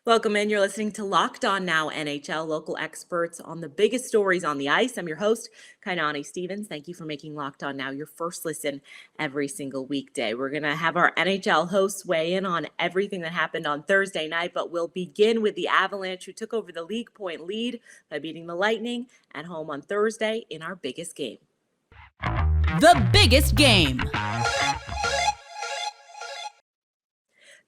Welcome in. You're listening to Locked On Now NHL, local experts on the biggest stories on the ice. I'm your host, Kainani Stevens. Thank you for making Locked On Now your first listen every single weekday. We're going to have our NHL hosts weigh in on everything that happened on Thursday night, but we'll begin with the Avalanche, who took over the league point lead by beating the Lightning at home on Thursday in our biggest game. The biggest game.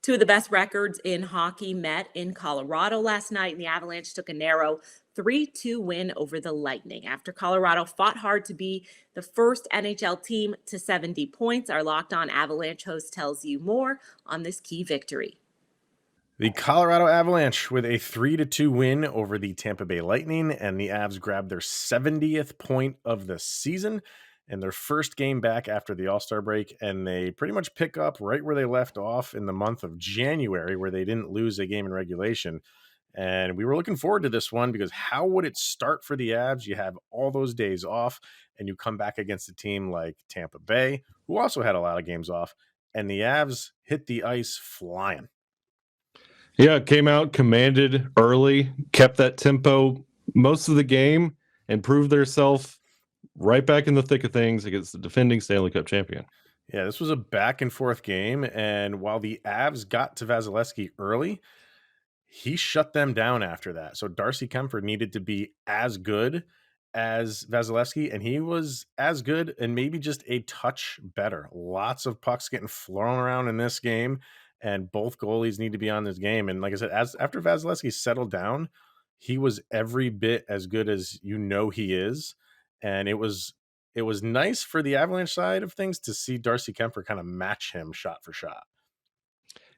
Two of the best records in hockey met in Colorado last night, and the Avalanche took a narrow 3-2 win over the Lightning. After Colorado fought hard to be the first NHL team to 70 points, our Locked On Avalanche host tells you more on this key victory. The Colorado Avalanche with a 3-2 win over the Tampa Bay Lighting, and the Avs grabbed their 70th point of the season and their first game back after the All-Star break, and they pretty much pick up right where they left off in the month of January, where they didn't lose a game in regulation. And we were looking forward to this one because how would it start for the Avs? You have all those days off, and you come back against a team like Tampa Bay, who also had a lot of games off, and the Avs hit the ice flying. Yeah, came out, commanded early, kept that tempo most of the game, and proved themselves right back in the thick of things against the defending Stanley Cup champion. Yeah, this was a back and forth game, and while the Avs got to Vasilevsky early, he shut them down after that. So Darcy Kemper needed to be as good as Vasilevsky, and he was as good and maybe just a touch better. Lots of pucks getting thrown around in this game, and both goalies need to be on this game. And like I said, after Vasilevsky settled down, he was every bit as good as he is. And it was nice for the Avalanche side of things to see Darcy Kemper kind of match him shot for shot.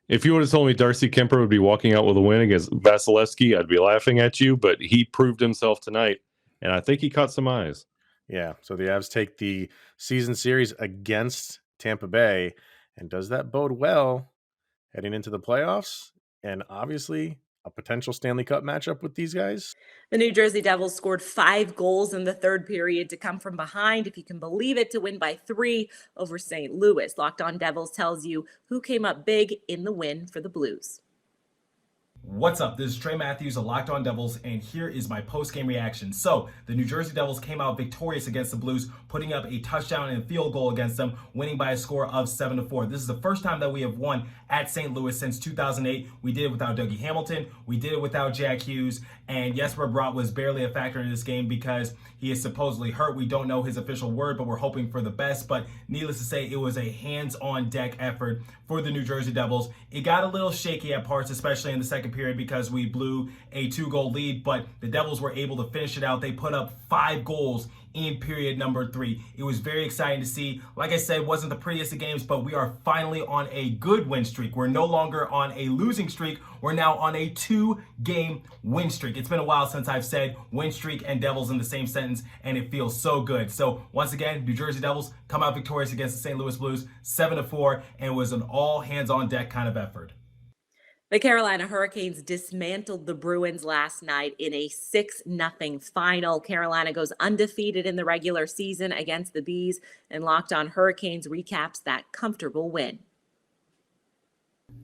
If you would have told me Darcy Kemper would be walking out with a win against Vasilevsky, I'd be laughing at you, but he proved himself tonight, and I think he caught some eyes. Yeah, so the Avs take the season series against Tampa Bay, and does that bode well heading into the playoffs? And obviously a potential Stanley Cup matchup with these guys. The New Jersey Devils scored 5 goals in the third period to come from behind, if you can believe it, to win by 3 over St. Louis. Locked On Devils tells you who came up big in the win for the Blues. What's up? This is Trey Matthews of Locked On Devils, and here is my post-game reaction. So, the New Jersey Devils came out victorious against the Blues, putting up a touchdown and a field goal against them, winning by a score of 7-4. This is the first time that we have won at St. Louis since 2008. We did it without Dougie Hamilton. We did it without Jack Hughes, and Jesper Bratt was barely a factor in this game because he is supposedly hurt. We don't know his official word, but we're hoping for the best. But needless to say, it was a hands-on-deck effort for the New Jersey Devils. It got a little shaky at parts, especially in the second period, because we blew a 2-goal lead, but the Devils were able to finish it out. They put up 5 goals in period number 3. It was very exciting to see. Like I said, wasn't the prettiest of games, but we are finally on a good win streak. We're no longer on a losing streak. We're now on a 2-game win streak. It's been a while since I've said win streak and Devils in the same sentence, and it feels so good. So once again, New Jersey Devils come out victorious against the St. Louis Blues, 7-4, and it was an all hands on deck kind of effort. The Carolina Hurricanes dismantled the Bruins last night in a 6-0 final. Carolina goes undefeated in the regular season against the Bees, and Locked On Hurricanes recaps that comfortable win.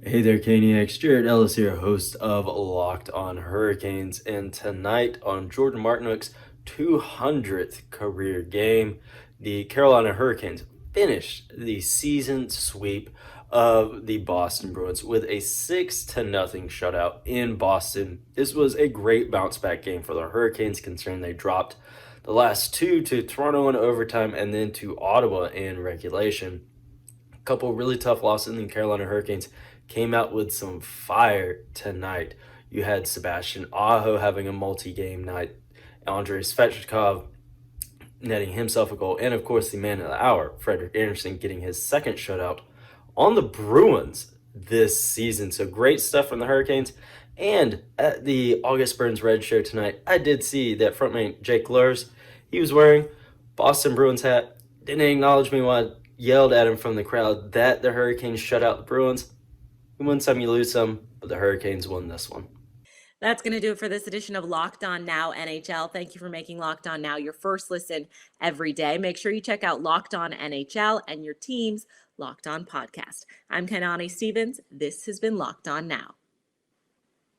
Hey there, Kaniacs. Jared Ellis here, host of Locked On Hurricanes, and tonight on Jordan Martinook's 200th career game, the Carolina Hurricanes finished the season sweep of the Boston Bruins with a 6-0 shutout in Boston. This was a great bounce back game for the Hurricanes, considering they dropped the last 2 to Toronto in overtime and then to Ottawa in regulation. A couple really tough losses, and the Carolina Hurricanes came out with some fire tonight. You had Sebastian Aho having a multi-game night, Andrei Svechnikov netting himself a goal, and of course the man of the hour, Frederik Andersen, getting his second shutout on the Bruins this season. So great stuff from the Hurricanes. And at the August Burns Red Show tonight, I did see that frontman Jake Lurs, he was wearing Boston Bruins hat. Didn't acknowledge me while I yelled at him from the crowd that the Hurricanes shut out the Bruins. You win some, you lose some, but the Hurricanes won this one. That's going to do it for this edition of Locked On Now NHL. Thank you for making Locked On Now your first listen every day. Make sure you check out Locked On NHL and your team's Locked On podcast. I'm Kainani Stevens. This has been Locked On Now.